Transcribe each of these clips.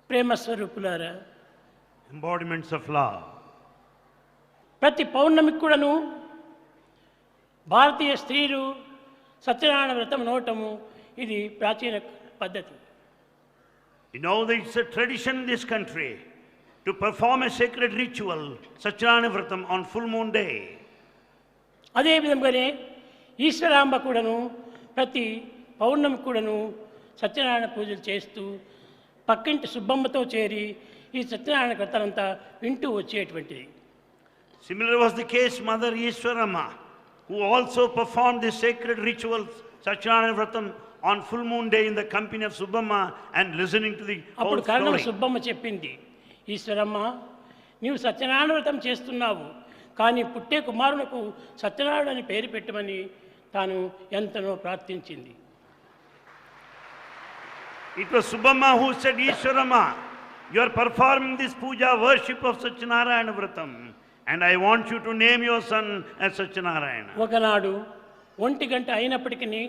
ప్రేమ స్వరూపులారా, embodiments of love. ప్రతి పౌర్ణమికి కూడాను భారతీయ స్త్రీలు సత్యనారాయణ వ్రతం నోటము ఇది ప్రాచీన పద్ధతి. You know, it's a tradition in this country to perform a sacred ritual, Satyanarayana Vratam, on full moon day. అదే విధంగానే ఈశ్వరాంబ కూడాను ప్రతి పౌర్ణమి కూడాను సత్యనారాయణ పూజలు చేస్తూ పక్కింటి సుబ్బమ్మతో చేరి ఈ సత్యనారాయణ వ్రతానంతా వింటూ వచ్చేటువంటిది. Similar was the case Mother Ishwarama, who also performed the sacred rituals, Satyanarayana Vratam, on full moon day in the company of Subbamma and listening to the whole అప్పుడు కరణం story. సుబ్బమ్మ చెప్పింది, ఈశ్వరమ్మ నీవు సత్యనారాయణ వ్రతం చేస్తున్నావు, కానీ పుట్టే కుమారునకు సత్యనారాయణ అని పేరు పెట్టమని తాను ఎంతనో ప్రార్థించింది. It was Subbamma who said, Ishwarama, you are performing this puja worship of Satyanarayana Vratam, and I want you to name your son as Satyanarayana. ఒకనాడు 1 గంట అయినప్పటికీ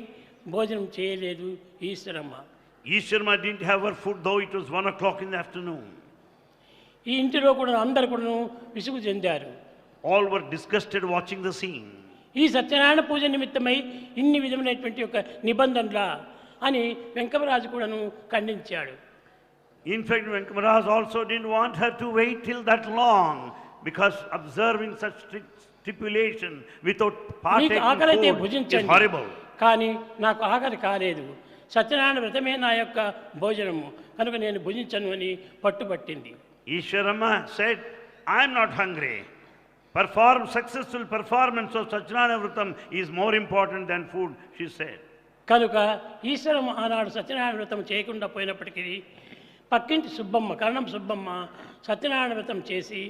భోజనం చేయలేదు Eshwaramma. Ishwarama didn't have her food, though it was 1 o'clock in the afternoon. ఈ ఇంటిలో కూడా అందరు కూడా విసుగు చెందారు. All were disgusted watching the scene. ఈ సత్యనారాయణ పూజ నిమిత్తమై ఇన్ని విధమైనటువంటి ఒక నిబంధనలా అని వెంకమరాజు కూడాను ఖండించాడు. In fact, Venkamaraj also didn't want her to wait till that long, because observing such strict stipulation without మీకు partaking ఆకలితే food is భుజించండి, horrible. కానీ నాకు ఆకలి కాలేదు, సత్యనారాయణ వ్రతమే నా యొక్క భోజనము కనుక నేను భుజించను అని పట్టుబట్టింది. Ishwarama said, I am not hungry. Successful performance of Satyanarayana Vratam is more important than food, she said. కనుక ఈశ్వరమ్మ ఆనాడు సత్యనారాయణ వ్రతం చేయకుండా పోయినప్పటికీ పక్కింటి సుబ్బమ్మ, కరణం సుబ్బమ్మ సత్యనారాయణ వ్రతం చేసి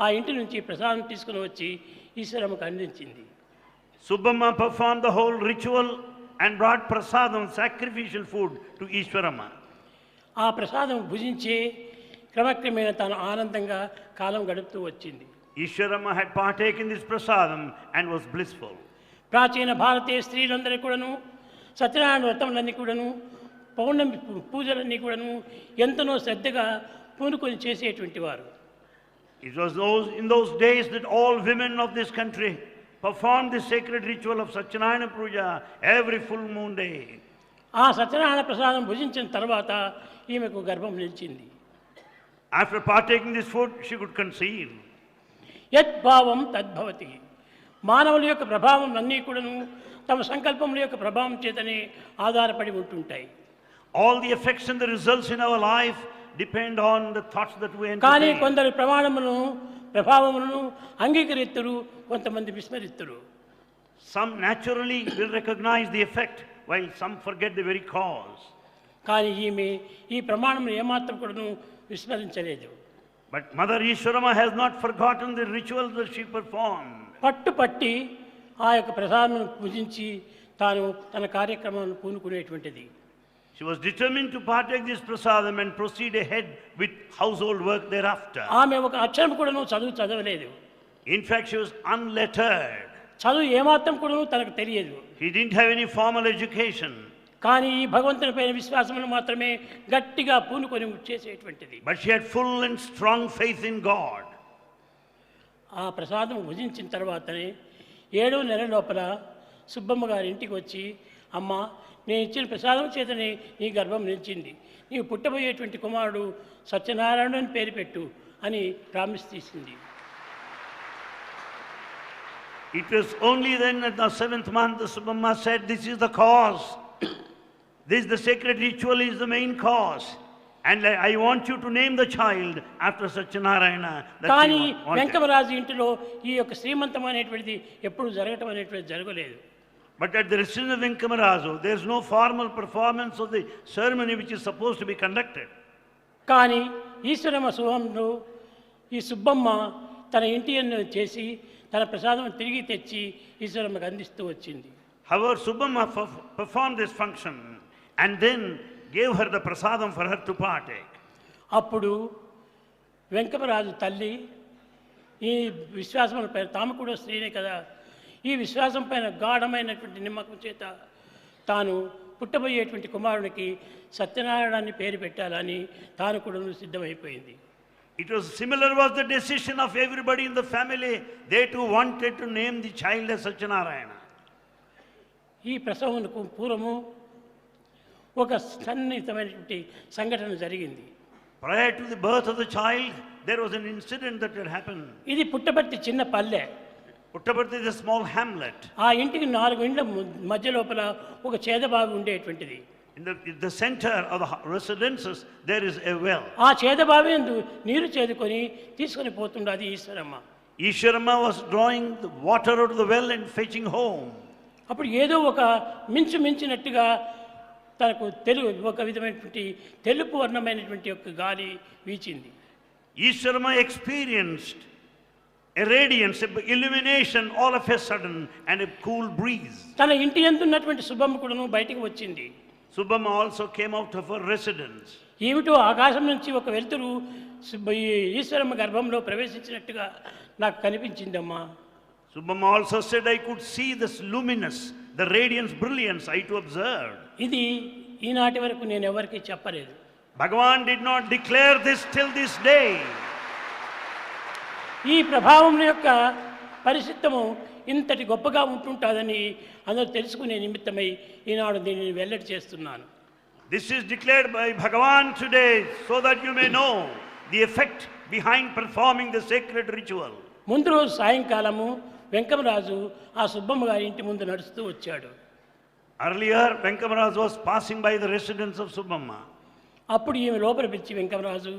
ఆ ఇంటి నుంచి ప్రసాదం తీసుకుని వచ్చి ఈశ్వరమ్మకు అందించింది. Subbamma performed the whole ritual and brought prasadam, sacrificial food, to Ishwarama. ఆ ప్రసాదం భుజించే క్రమక్రమేణా తాను ఆనందంగా కాలం గడుపుతూ వచ్చింది. Ishwarama had partaken this prasadam and was blissful. ప్రాచీన భారతీయ స్త్రీలందరూ కూడాను సత్యనారాయణ వ్రతములన్నీ కూడాను పౌర్ణమి పూజలన్నీ కూడాను ఎంతనో శ్రద్ధగా పూనుకొని చేసేటువంటి వారు. It was in those days that all women of this country performed the sacred ritual of Satyanarayana Puja every full moon day. ఆ సత్యనారాయణ ప్రసాదం భుజించిన తర్వాత ఈమెకు గర్భం నిలిచింది. After partaking this food, she could conceive. యద్భావం తద్భవతి. మానవుల యొక్క ప్రభావం అన్నీ కూడాను తమ సంకల్పముల యొక్క ప్రభావం చేతనే ఆధారపడి ఉంటుంటాయి. All the effects and the results in our life depend on the thoughts that we కానీ entertain. కొందరు ప్రభావములను అంగీకరిస్తురు, కొంతమంది విస్మరిస్తురు. Some naturally will recognize the effect, while some forget the very cause. కానీ ఈమె ఈ ప్రమాణం ఏమాత్రం కూడాను విస్మరించలేదు. But Mother Ishwarama has not forgotten the rituals that she performed. పట్టుపట్టి ఆ యొక్క ప్రసాదం పూజించి తాను తన కార్యక్రమాలను పూనుకునేటువంటిది. She was determined to partake this prasadam and proceed ahead with household work thereafter. ఆమె ఒక అక్షరం కూడాను చదవలేదు. In fact, she was unlettered. చదువు ఏమాత్రం కూడాను తనకు తెలియదు. She didn't have any formal education. కానీ ఈ భగవంతుని పైన విశ్వాసమును మాత్రమే గట్టిగా పూనుకొని చేసేటువంటిది. But she had full and strong faith in God. ఆ ప్రసాదం భుజించిన తర్వాతనే 7వ నెల లోపల సుబ్బమ్మ గారి ఇంటికి వచ్చి, అమ్మ నేను ఇచ్చిన ప్రసాదం చేతనే నీ గర్భం నిలిచింది, నీవు పుట్టబోయేటువంటి కుమారుడు సత్యనారాయణ అని పేరు పెట్టు అని ప్రామిస్ తీసింది. It was only then at the 7th month the Subbamma said, this is the cause. The sacred ritual is the main cause. And I want you to name the child after Satyanarayana. కానీ వెంకమరాజు ఇంటిలో ఈ యొక్క శ్రీమంతం అనేటువంటిది ఎప్పుడు జరగటం అనేటువంటిది జరగలేదు. But at the residence of Venkamarazu, there is no formal performance of the ceremony which is supposed to be conducted. కానీ ఈశ్వరమ్మ శుభంలో ఈ సుబ్బమ్మ తన ఇంటి చేసి తన ప్రసాదం తిరిగి తెచ్చి ఈశ్వరమ్మకు అందిస్తూ వచ్చింది. However, Subbamma performed this function and then gave her the prasadam for her to partake. అప్పుడు వెంకమరాజు తల్లి ఈ విశ్వాసం పైన, తాము కూడా స్త్రీనే కదా, ఈ విశ్వాసం పైన గాఢమైనటువంటి నమ్మకం చేత తాను పుట్టబోయేటువంటి కుమారునికి సత్యనారాయణాన్ని పేరు పెట్టాలని తాను కూడా సిద్ధమైపోయింది. It was similar was the decision of everybody in the family. They too wanted to name the child as Satyanarayana. ఈ ప్రసవమునకు పూర్వము ఒక సన్నిహితమైనటువంటి సంఘటన జరిగింది. Prior to the birth of the child, there was an incident that had happened. ఇది పుట్టపర్తి చిన్న పల్లె. Puttaparthi is a small hamlet. ఆ ఇంటికి 4 ఇండ్ల మధ్య లోపల ఒక చేదబావి ఉండేటువంటిది. In the center of the residences, there is a well. ఆ చేదబావి యందు నీరు చేదుకొని తీసుకొని పోతుండది Eshwaramma. Ishwarama was drawing the water out of the well and fetching home. అప్పుడు ఏదో ఒక మించినట్టుగా తనకు ఒక విధమైనటువంటి తెలుపు వర్ణమైనటువంటి ఒక గాలి వీచింది. Ishwarama experienced a radiance, a illumination all of a sudden and a cool breeze. తన ఇంటి యందు ఉన్నటువంటి సుబ్బమ్మ కూడాను బయటికి వచ్చింది. Subbamma also came out of her residence. ఏమిటో ఆకాశం నుంచి ఒక వెలుతురు ఈశ్వరమ్మ గర్భంలో ప్రవేశించినట్టుగా నాకు కనిపించిందమ్మా. Subbamma also said, I could see this luminous, the radiance, brilliance I too observed. ఇది ఈనాటి వరకు నేను ఎవరికీ చెప్పలేదు. Bhagavan did not declare this till this day. ఈ ప్రభావం యొక్క పరిశుద్ధము ఇంతటి గొప్పగా ఉంటుంటుందని అందరూ తెలుసుకునే నిమిత్తమై ఈనాడు దీనిని వెల్లడి చేస్తున్నాను. This is declared by Bhagavan today so that you may know the effect behind performing the sacred ritual. ముందు రోజు సాయంకాలము వెంకమరాజు ఆ సుబ్బమ్మ గారి ఇంటి ముందు నడుస్తూ వచ్చాడు. Earlier, Venkamaraj was passing by the residence of Subbamma. అప్పుడు ఈమె లోపల పిలిచి, వెంకమరాజు,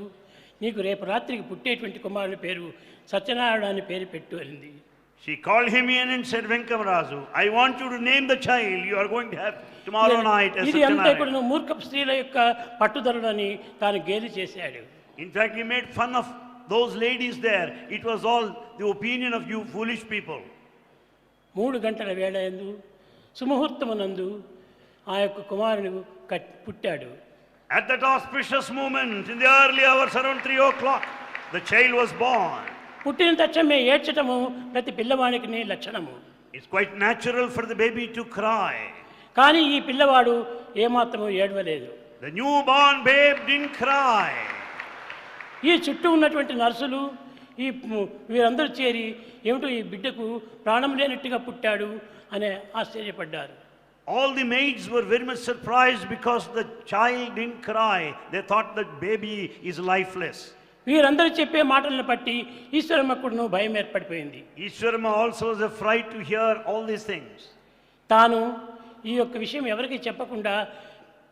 నీకు రేపు రాత్రికి పుట్టేటువంటి కుమారుని పేరు సత్యనారాయణ అని పేరు పెట్టు అనింది. She called him in and said, Venkamaraju, I want you to name the child you are going to have tomorrow night as ఇది అంతా కూడా Satyanarayana. మూర్ఖ స్త్రీల యొక్క పట్టుదలని తాను గేలి చేశాడు. In fact, he made fun of those ladies there. It was all the opinion of you foolish people. 3 గంటల వేళ యందు సుముహూర్తమునందు ఆ యొక్క కుమారుని పుట్టాడు. At that auspicious moment, in the early hours around 3 o'clock, the child was born. పుట్టిన తక్షణమే ఏడ్చటము ప్రతి పిల్లవానికి లక్షణము. It's quite natural for the baby to cry. కానీ ఈ పిల్లవాడు ఏమాత్రము ఏడవలేదు. The newborn babe didn't cry. ఈ చుట్టూ ఉన్నటువంటి నర్సులు వీరందరూ చేరి ఏమిటో ఈ బిడ్డకు ప్రాణం లేనట్టుగా పుట్టాడు అనే ఆశ్చర్యపడ్డారు. All the maids were very much surprised because the child didn't cry. They thought the baby is lifeless. వీరందరూ చెప్పే మాటలను బట్టి ఈశ్వరమ్మకుడును భయం ఏర్పడిపోయింది. Ishwarama also was afraid to hear all these things. తాను ఈ యొక్క విషయం ఎవరికి చెప్పకుండా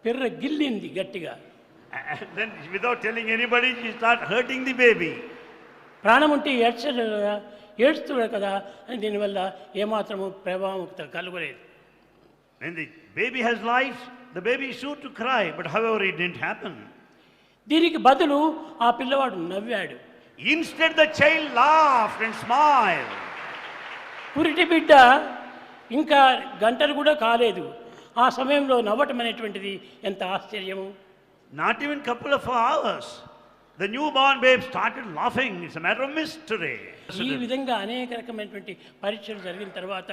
పెర్ర గిల్లింది గట్టిగా. And then without telling anybody, she started hurting the baby. ప్రాణం ఉంటే ఏడుస్తున్నాడు కదా అని దీనివల్ల ఏమాత్రము ప్రభావం కలుగలేదు. When the baby has life, the baby is sure to cry, but however it didn't happen. దీనికి బదులు ఆ పిల్లవాడు నవ్వాడు. Instead the child laughed and smiled. పురిటి బిడ్డ ఇంకా గంటలు కూడా కాలేదు. ఆ సమయంలో నవ్వటం అనేటువంటిది ఎంత ఆశ్చర్యము. Not even couple of hours, the newborn babe started laughing. It's a matter of mystery. ఈ విధంగా అనేక రకమైనటువంటి పరీక్షలు జరిగిన తర్వాత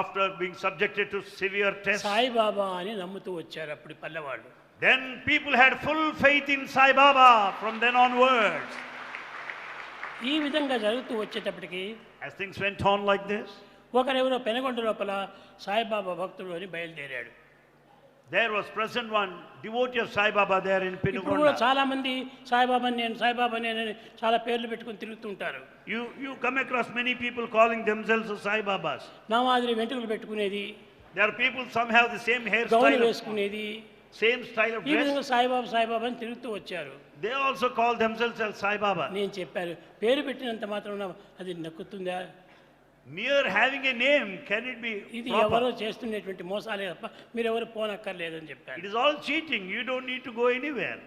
After being subjected to severe tests, Saibaba అని నమ్ముతూ వచ్చారు అప్పుడు పల్లెవాళ్ళు. then people had full faith in Sai Baba from then onwards. ఈ విధంగా జరుగుతూ వచ్చేటప్పటికి As things went on like this, ఒకరెవరో Penagonda లోపల సాయిబాబా భక్తుడు అని బయలుదేరాడు. there was present one devotee of Sai Baba there in ఇప్పుడు కూడా Penukonda. చాలా మంది సాయిబాబా నేను చాలా పేర్లు పెట్టుకుని తిరుగుతుంటారు. You come across many people calling themselves Sai Babas. నా మాదిరి వెంట్రుకలు పెట్టుకునేది, There are people, some have the same gown hairstyle, వేసుకునేది, same style of ఈ విధంగా dress. సాయిబాబా అని తిరుగుతూ వచ్చారు. They also call themselves as Sai Baba. నేను చెప్పాను, పేరు పెట్టినంత మాత్రం అది నక్కుతుందా? Mere having a name, can it be ఇది ఎవరో proper? చేస్తున్నటువంటి మోసాలే తప్ప మీరెవరు పోనక్కర్లేదని చెప్పాను. It is all cheating. You don't need to go anywhere.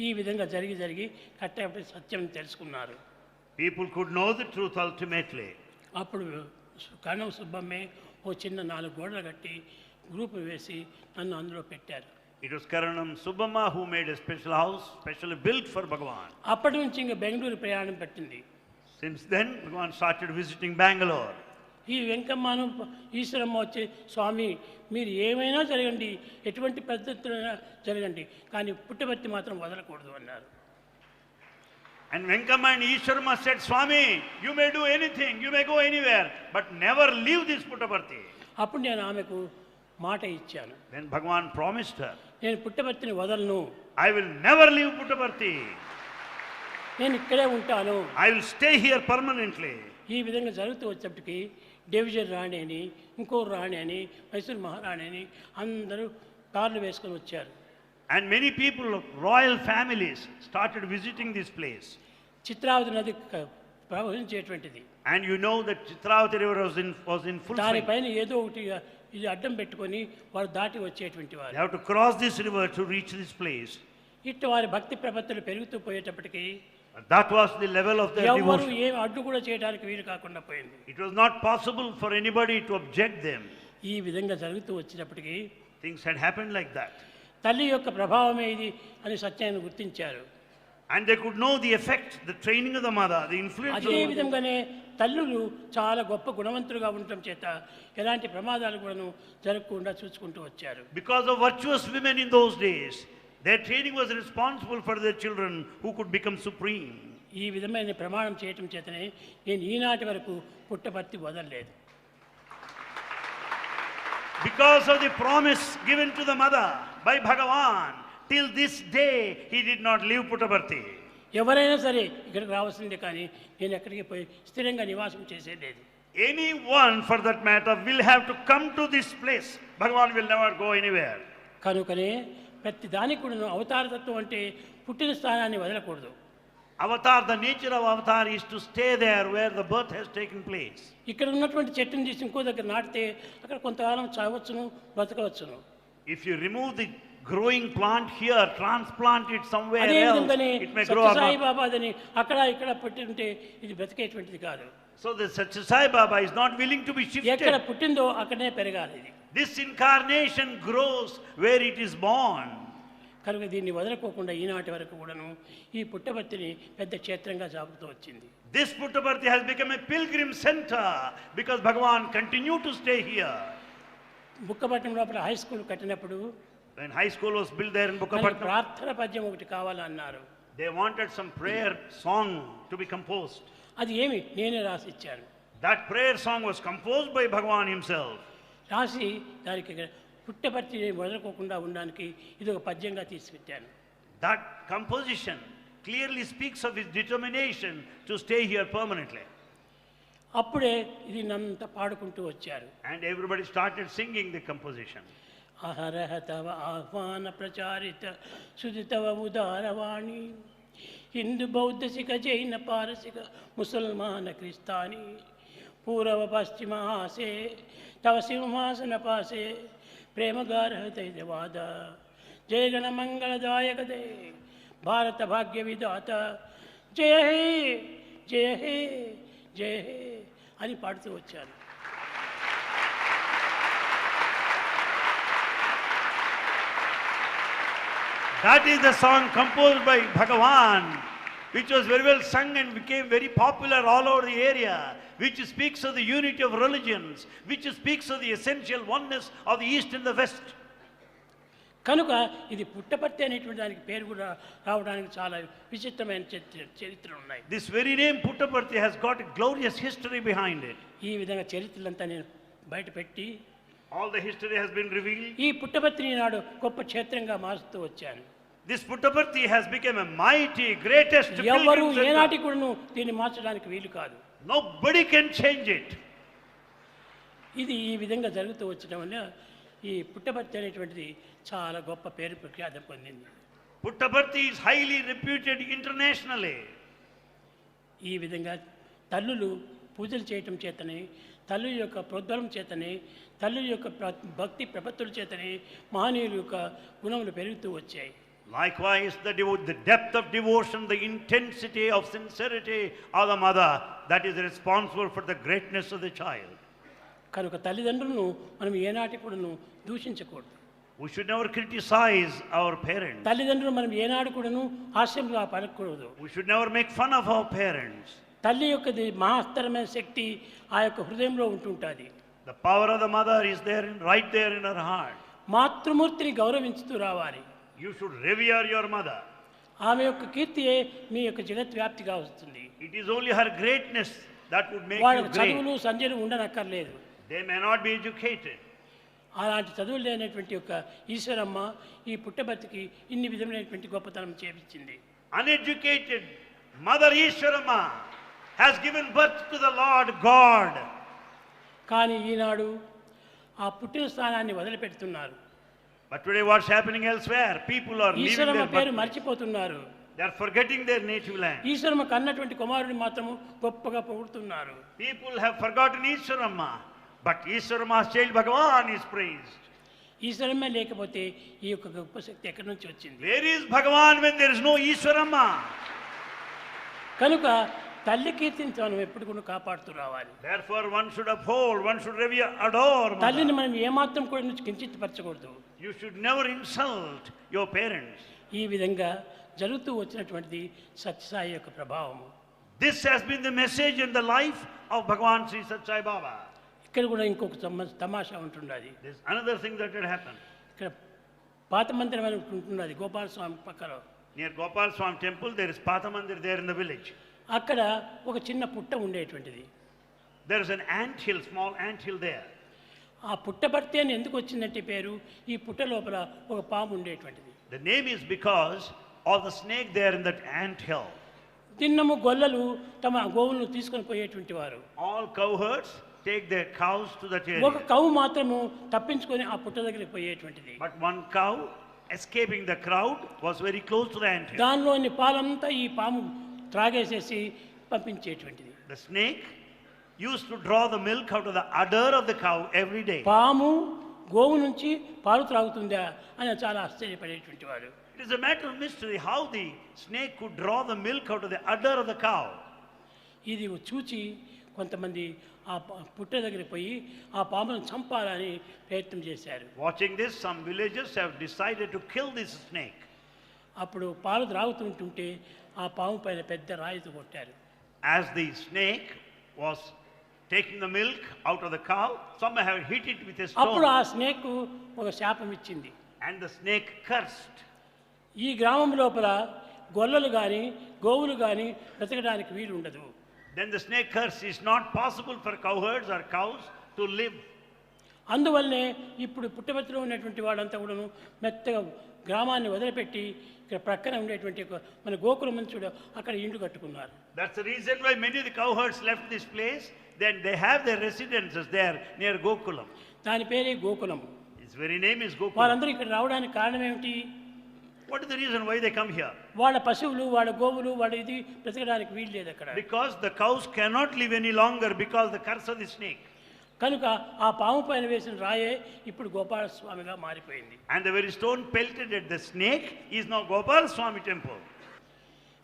ఈ విధంగా జరిగి కట్టేపటి సత్యం తెలుసుకున్నారు. People could know the truth ultimately. అప్పుడు కణం సుబ్బమ్మే ఓ చిన్న 4 గోడలు కట్టి గ్రూపు వేసి నన్ను అందులో పెట్టారు. It was Karanam Subbamma who made a special house, specially built for Bhagavan. అప్పటి నుంచి ఇంకా బెంగళూరు ప్రయాణం పట్టింది. Since then, Bhagavan started visiting Bangalore. ఈ వెంకమ్మను ఈశ్వరమ్మ వచ్చి స్వామి మీరు ఏమైనా జరగండి, ఎటువంటి పద్ధతులైనా జరగండి, కానీ పుట్టపర్తి మాత్రం వదలకూడదు అన్నారు. And Venkama and Ishwarama said, Swami, you may do anything, you may go anywhere, but never leave this Puttaparthi. అప్పుడు నేను ఆమెకు మాట ఇచ్చాను, Then Bhagavan promised her, నేను పుట్టపర్తిని వదలను, I will never leave Puttaparthi. నేను ఇక్కడే ఉంటాను. I will stay here permanently. ఈ విధంగా జరుగుతూ వచ్చేప్పటికి డివిజన్ రాణి అని, ఇంకోరు రాణి అని, మైసూరు మహారాణి అని అందరూ కార్లు వేసుకొని వచ్చారు. And many people of royal families started visiting this place. Chitravati నది ప్రవహించేటువంటిది. And you know that Chitravati river was in full swing. దానిపైన ఏదో ఒకటి ఇది అడ్డం పెట్టుకొని వారు దాటి వచ్చేటువంటి వారు. They have to cross this river to reach this place. ఇట్టు వారి భక్తి ప్రపత్తులు పెరుగుతూ పోయేటప్పటికి That was the level of their ఎవరు devotion. ఏం అడ్డు కూడా చేయడానికి వీలు కాకుండా పోయింది. It was not possible for anybody to object them. ఈ విధంగా జరుగుతూ వచ్చినప్పటికీ Things had happened like that. తల్లి యొక్క ప్రభావమే ఇది అని సత్యాన్ని గుర్తించారు. And they could know the effect, the training of the mother, the influence of అదే the mother. విధంగానే తల్లులు చాలా గొప్ప గుణవంతులుగా ఉండటం చేత ఎలాంటి ప్రమాదాలు కూడాను జరగకుండా చూసుకుంటూ వచ్చారు. Because of virtuous women in those days, their training was responsible for their children who could become supreme. ఈ విధమైన ప్రమాణం చేయటం చేతనే నేను ఈనాటి వరకు పుట్టపర్తి వదలలేదు. Because of the promise given to the mother by Bhagavan, till this day he did not leave Puttaparthi. ఎవరైనా సరే ఇక్కడికి రావాల్సిందే, కానీ నేను ఎక్కడికి పోయి స్థిరంగా నివాసం చేసేది. Anyone for that matter will have to come to this place. Bhagavan will never go anywhere. కనుకనే ప్రతి దానికి కూడా అవతారతత్వం అంటే పుట్టిన స్థానాన్ని వదలకూడదు. Avatar, the nature of avatar is to stay there where the birth has taken place. ఇక్కడ ఉన్నటువంటి చెట్టుని తీసి ఇంకో దగ్గర నాటితే అక్కడ కొంతకాలం చావచ్చును, బ్రతకవచ్చును. If you remove the growing plant here, transplant it somewhere అదే else, విధంగానే it may grow or Sathya Sai not. బాబాదని అక్కడ ఇక్కడ పెట్టి ఉంటే ఇది బ్రతికేటువంటిది కాదు. So the Satya Sai Baba is not willing to be ఎక్కడ shifted. పుట్టిందో అక్కడనే పెరగాలి ఇది. This incarnation grows where it is born. కనుక దీన్ని వదలకోకుండా ఈనాటి వరకు కూడాను ఈ పుట్టపర్తిని పెద్ద క్షేత్రంగా సాగుతూ వచ్చింది. This Puttaparthi has become a pilgrim center because Bhagavan continued to stay here. Bukkapatnam లోపల హై స్కూల్ కట్టినప్పుడు When high school was built there in మనకి Bukkapatnam, ప్రార్థన పద్యం ఒకటి కావాలన్నారు. they wanted some prayer song to be composed. అది ఏమి నేనే రాసి ఇచ్చాను. That prayer song was composed by Bhagavan himself. రాసి దానికి పుట్టపర్తిని వదలకోకుండా ఉండడానికి ఇది ఒక పద్యంగా తీసిపెట్టాను. That composition clearly speaks of his determination to stay here permanently. అప్పుడే ఇది నంత పాడుకుంటూ వచ్చారు. And everybody started singing the composition. అహరహ తవ ఆహ్వాన ప్రచారిత సుదితవ ఉదారవాణి హిందూ బౌద్ధ సిఖ జైన పారసిక ముసల్మాన క్రిస్తాని పూర్వ పశ్చిమ ఆసే తవ సింహాసన పాసే ప్రేమగారహతైవాద జయగణ మంగళదాయకదే భారత భాగ్య విధాత జయ హే జయ హే జయ హే అని పాడుతూ వచ్చాను. That is the song composed by Bhagavan, which was very well sung and became very popular all over the area, which speaks of the unity of religions, which speaks of the essential oneness of the East and the West. కనుక ఇది పుట్టపర్తి అనేటువంటి దానికి పేరు కూడా రావడానికి చాలా విచిత్రమైన చరిత్రలు ఉన్నాయి. This very name Puttaparthi has got a glorious history behind it. ఈ విధంగా చరిత్రలంతా నేను బయట పెట్టి All the history has been revealed. ఈ పుట్టపర్తిని నాడు గొప్ప క్షేత్రంగా మారుస్తూ వచ్చాను. This Puttaparthi has become a mighty, greatest ఎవరు pilgrim ఏనాటి center. కూడాను దీన్ని మార్చడానికి వీలు కాదు. Nobody can change it. ఇది ఈ విధంగా జరుగుతూ వచ్చడం వల్ల ఈ పుట్టపర్తి అనేటువంటిది చాలా గొప్ప పేరు ప్రఖ్యాతి పొందింది. Puttaparthi is highly reputed internationally. ఈ విధంగా తల్లులు పూజలు చేయటం చేతనే, తల్లి యొక్క ప్రోద్బలం చేతనే, తల్లి యొక్క భక్తి ప్రపత్తుల చేతనే మహనీయుల యొక్క గుణములు పెరుగుతూ వచ్చాయి. Likewise, the depth of devotion, the intensity of sincerity of the mother, that is responsible for the greatness of the child. కనుక తల్లిదండ్రులను మనం ఏనాటి కూడాను దూషించకూడదు. We should never criticize our parents. తల్లిదండ్రులు మనం ఏనాడు కూడాను హాస్యంగా పలకూడదు. We should never make fun of our parents. తల్లి యొక్కది మహత్తరమైన శక్తి ఆ యొక్క హృదయంలో ఉంటుంటుంది. The power of the mother is there, right there in her heart. మాతృమూర్తిని గౌరవించుతూ రావాలి. You should revere your mother. ఆమె యొక్క కీర్తియే మీ యొక్క జగద్వ్యాప్తిగా వస్తుంది. It is only her greatness that would make వాళ్ళ you great. చదువులు సంధ్యలు ఉండనక్కర్లేదు. They may not be educated. అలాంటి చదువులు లేనటువంటి యొక్క ఈశ్వరమ్మ ఈ పుట్టబర్తికి ఇన్ని విధమైనటువంటి గొప్పతనం చేపించింది. Uneducated Mother Ishwarama has given birth to the Lord God. కానీ ఈనాడు ఆ పుట్టిన స్థానాన్ని వదిలిపెడుతున్నారు. But today what's happening elsewhere? People are leaving Eshwaramma their పేరు birth. మర్చిపోతున్నారు. They are forgetting their native land. Eshwaramma కన్నటువంటి కుమారుని మాత్రము గొప్పగా పొగుడుతున్నారు. People have forgotten Ishwarama, but Ishwarama's child Bhagavan is praised. ఈశ్వరమ్మే లేకపోతే ఈ యొక్క గొప్ప శక్తి ఎక్కడి నుంచి వచ్చింది? Where is Bhagavan when there is no Ishwarama? కనుక తల్లి కీర్తిని మనం ఎప్పుడు కూడా కాపాడుతూ రావాలి. Therefore one should uphold, one should revere, adore తల్లిని mother. మనం ఏమాత్రం కూడా నుంచి కించిత్పరచకూడదు. You should never insult your parents. ఈ విధంగా జరుగుతూ వచ్చినటువంటిది సత్యసాయి యొక్క ప్రభావము. This has been the message in the life of Bhagavan Sri Sathya Sai Baba. ఇక్కడ కూడా ఇంకొక తమాషా ఉంటున్నది. There's another thing that had happened. ఇక్కడ పాత మందిరం అని ఉంటున్నది గోపాలస్వామి పక్కన. Near Gopal Swami temple, there is Patha Mandir there in the village. అక్కడ ఒక చిన్న పుట్ట ఉండేటువంటిది. There is an ant hill, small ant hill there. ఆ పుట్టబర్తి అని ఎందుకు వచ్చిందంటే పేరు, ఈ పుట్ట లోపల ఒక పాము ఉండేటువంటిది. The name is because of the snake there in that ant hill. దిన్నము గొల్లలు తమ గోవులను తీసుకొని పోయేటువంటి వారు. All cowherds take their cows to that ఒక area. కవ్వు మాత్రము తప్పించుకొని ఆ పుట్ట దగ్గరికి పోయేటువంటిది. But one cow, escaping the crowd, was very close to the ant hill. దానిలోని పాలంతా ఈ పాము త్రాగేసేసి పంపించేటువంటిది. The snake used to draw the milk out of the udder of the cow every day. పాము గోవు నుంచి పాలు త్రాగుతుందా అని చాలా ఆశ్చర్యపడేటువంటి వాడు. It is a matter of mystery how the snake could draw the milk out of the udder of the cow. ఇది చూచి కొంతమంది ఆ పుట్ట దగ్గరికి పోయి ఆ పామును చంపాలని ప్రయత్నం చేశారు. Watching this, some villagers have decided to kill this snake. అప్పుడు పాలు త్రాగుతుంటుంటే ఆ పాము పైన పెద్ద రాయితో కొట్టారు. As the snake was taking the milk out of the cow, some have hit it with a అప్పుడు stone, ఆ స్నేక్ ఒక శాపం ఇచ్చింది. and the snake cursed. ఈ గ్రామం లోపల గొల్లలు కానీ గోవులు కానీ బ్రతకడానికి వీలు ఉండదు. Then the snake curse is not possible for cowherds or cows to live. అందువల్లనే ఇప్పుడు పుట్టబర్తిలో ఉన్నటువంటి వాళ్ళంతా కూడాను మెత్తగా గ్రామాన్ని వదిలిపెట్టి ఇక్కడ ప్రక్కన ఉండేటువంటి మన గోకులం నుంచి కూడా అక్కడ ఇండ్లు కట్టుకున్నారు. That's the reason why many of the cowherds left this place. Then they have their residences there near Gokulam. దాని పేరే Gokulam. Its very name is Gokulam. వాళ్ళందరూ ఇక్కడ రావడానికి కారణం ఏమిటి? What is the reason why they come here? వాళ్ళ పశువులు వాళ్ళ గోవులు వాళ్ళ ఇది బ్రతకడానికి వీలు లేదు అక్కడ. Because the cows cannot live any longer because the curse of the snake. కనుక ఆ పాము పైన వేసిన రాయే ఇప్పుడు గోపాలస్వామిగా మారిపోయింది. And the very stone pelted at the snake is now Gopal Swami temple.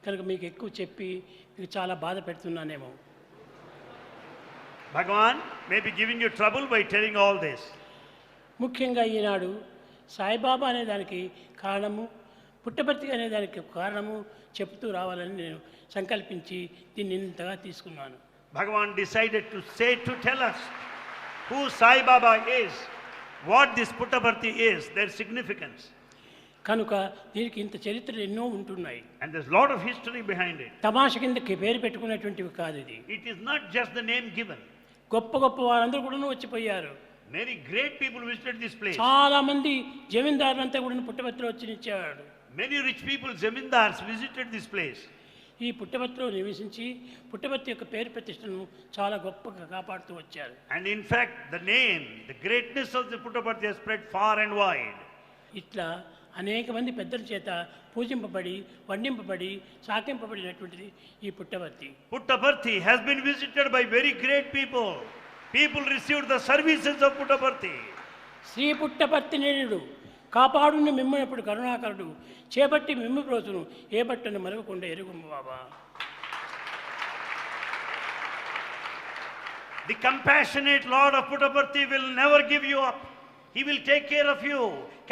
కనుక మీకు ఎక్కువ చెప్పి మీకు చాలా బాధ పెడుతున్నానేమో. Bhagavan may be giving you trouble by telling all this. ముఖ్యంగా ఈనాడు సాయిబాబా అనే దానికి కారణము, పుట్టబర్తి అనే దానికి కారణము చెప్తూ రావాలని నేను సంకల్పించి దీన్ని ఇంతగా తీసుకున్నాను. Bhagavan decided to tell us who Sai Baba is, what this Puttaparthi is, their significance. కనుక దీనికి ఇంత చరిత్రలు ఎన్నో ఉంటున్నాయి. And there's a lot of history behind it. తమాష కిందకి పేరు పెట్టుకునేటువంటివి కాదు ఇది. It is not just the name given. గొప్ప గొప్ప వారందరూ కూడా వచ్చిపోయారు. Many great people visited this place. చాలా మంది జమీందారులంతా కూడా పుట్టబర్తిలో వచ్చి నిచ్చేవాడు. Many rich people, zamindars, visited this place. ఈ పుట్టబర్తిలో నివసించి పుట్టబర్తి యొక్క పేరు ప్రతిష్టను చాలా గొప్పగా కాపాడుతూ వచ్చారు. And in fact, the name, the greatness of the Puttaparthi has spread far and wide. ఇట్లా అనేక మంది పెద్దల చేత పూజింపబడి వండింపబడి సాకింపబడినటువంటిది ఈ Puttaparthi. Puttaparthi has been visited by very great people. People received the services of Puttaparthi. Shri Puttaparthi నేరుడు కాపాడుని మిమ్మనప్పుడు కరుణాకరుడు చేపట్టి మిమ్ము ప్రోచును ఏ బట్టను మరవకుండా ఎరుగుమ్మ బాబా. The compassionate Lord of Puttaparthi will never give you up. He will take care of you,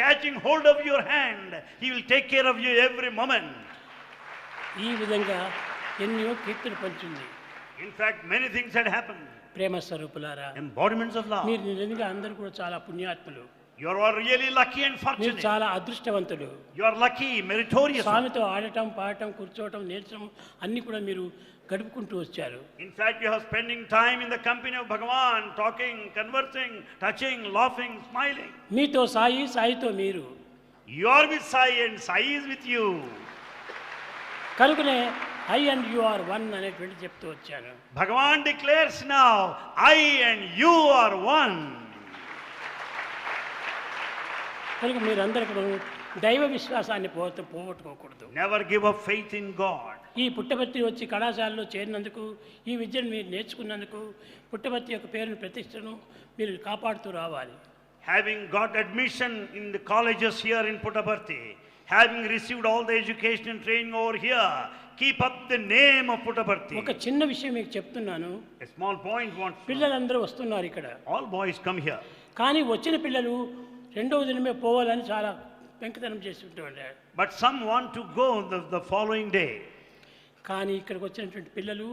catching hold of your hand. He will take care of you every moment. ఈ విధంగా ఎన్నో కీర్తులు పంచింది. In fact, many things had happened. ప్రేమ స్వరూపులారా, Embodiments of love. మీరు నిజంగా అందరూ కూడా చాలా పుణ్యాత్ములు, You are really lucky and మీరు fortunate. చాలా అదృష్టవంతులు. You are lucky, meritorious. స్వామితో ఆడటం, పాడటం, కూర్చోవటం, నేర్చడం అన్నీ కూడా మీరు గడుపుకుంటూ వచ్చారు. In fact, you are spending time in the company of Bhagavan, talking, conversing, touching, laughing, smiling. మీతో సాయి, సాయితో మీరు. You are with Sai and Sai is with you. కనుకనే I and you are one అనేటువంటి చెప్తూ వచ్చాను. Bhagavan declares now, I and you are one. కనుక మీరందరూ కూడా దైవ విశ్వాసాన్ని పోగొట్టుకోకూడదు. Never give up faith in God. ఈ పుట్టపర్తి వచ్చి కళాశాలలో చేరినందుకు, ఈ విద్యను మీరు నేర్చుకున్నందుకు, పుట్టపర్తి యొక్క పేరును ప్రతిష్టను మీరు కాపాడుతూ రావాలి. Having got admission in the colleges here in Puttaparthi, having received all the education and training over here, keep up the name of Puttaparthi. ఒక చిన్న విషయం మీకు చెప్తున్నాను. A small point wants to know. పిల్లలందరూ వస్తున్నారు ఇక్కడ, All boys come here. కానీ వచ్చిన పిల్లలు రెండవ దినమే పోవాలని చాలా పెంకితనం చేసి ఉంటారు. But some want to go the following day. కానీ ఇక్కడికి వచ్చినటువంటి పిల్లలు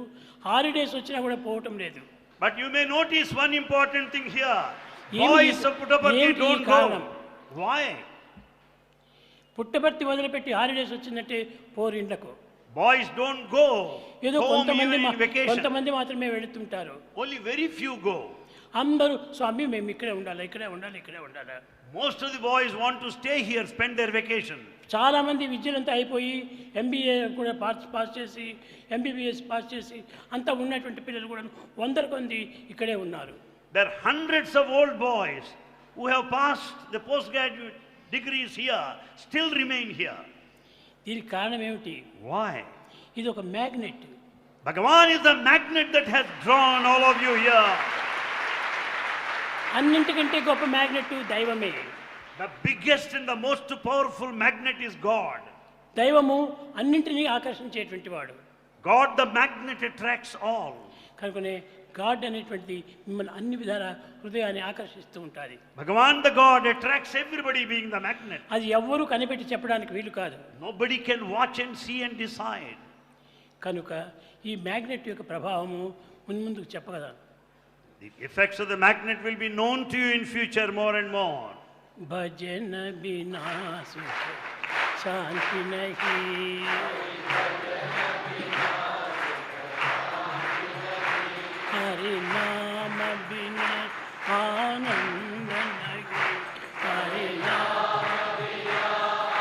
హాలిడేస్ వచ్చినా కూడా పోవటం లేదు. But you may notice one important thing here. ఏమి- Boys of Puttaparthi ఏమిటి ఈ don't కారణం? go. Why? పుట్టపర్తి వదిలిపెట్టి హాలిడేస్ వచ్చిందంటే పోరు ఇండ్లకు. Boys don't go ఏదో home కొంతమంది even in vacation. కొంతమంది మాత్రమే వెళుతుంటారు. Only very few go. అందరూ స్వామి మేము ఇక్కడే ఉండాలి, ఇక్కడే ఉండాలి, ఇక్కడే ఉండాలి. Most of the boys want to stay here, spend their vacation. చాలా మంది విద్యలంతా అయిపోయి ఎంబీఏ కూడా పాస్ చేసి, ఎంబీబీఎస్ పాస్ చేసి అంతా ఉన్నటువంటి పిల్లలు కూడా 100 మంది ఇక్కడే ఉన్నారు. There are hundreds of old boys who have passed the postgraduate degrees here, still remain here. దీనికి కారణం ఏమిటి? Why? ఇది ఒక magnet. Bhagavan is the magnet that has drawn all of you here. అన్నింటికంటే గొప్ప మ్యాగ్నెట్ దైవమే. The biggest and the most powerful magnet is God. దైవము అన్నింటినీ ఆకర్షించేటువంటి వాడు. God, the magnet, attracts all. కనుకనే గాడ్ అనేటువంటిది మిమ్మల్ని అన్ని విధాల హృదయాన్ని ఆకర్షిస్తూ ఉంటుంది. Bhagavan, the God, attracts everybody being the magnet. అది ఎవ్వరూ కనిపెట్టి చెప్పడానికి వీలు కాదు. Nobody can watch and see and decide. కనుక ఈ మ్యాగ్నెట్ యొక్క ప్రభావము మున్ముందుకు చెప్పగలను. The effects of the magnet will be known to you in future more and more. భజన బినా సుఖ శాంతి నహీ, హరి నామ బినా ఆనంద నహీ, హరి నామ బినా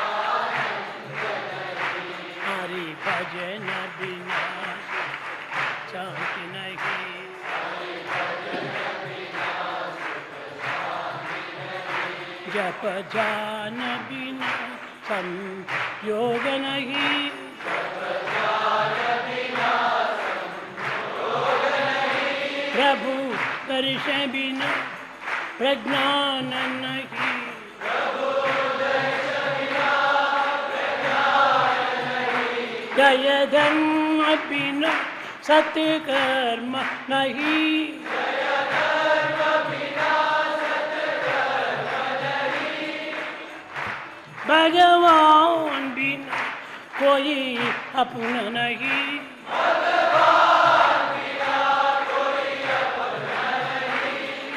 ఆనంద నహీ, హరి భజన బినా శాంతి నహీ. जप जान बिना संयोग नहीं, प्रभु दर्श बिना प्रज्ञान नहीं, जय धर्म बिना सत्कर्म नहीं, भगवान बिना कोई अपना नहीं,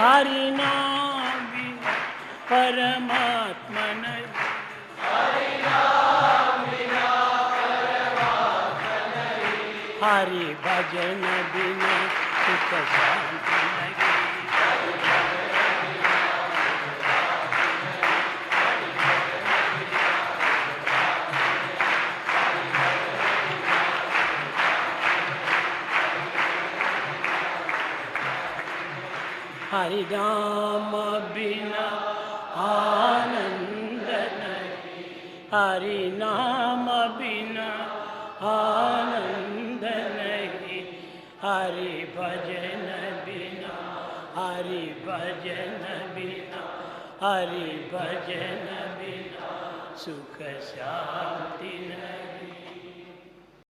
हरि नाम बिना परमात्मा नहीं, हरि भजन बिना सुख शांति नहीं. हरि नाम बिना आनंद नहीं, हरि नाम बिना आनंद नहीं, हरि भजन बिना, हरि भजन बिना, हरि भजन बिना सुख शांति नहीं.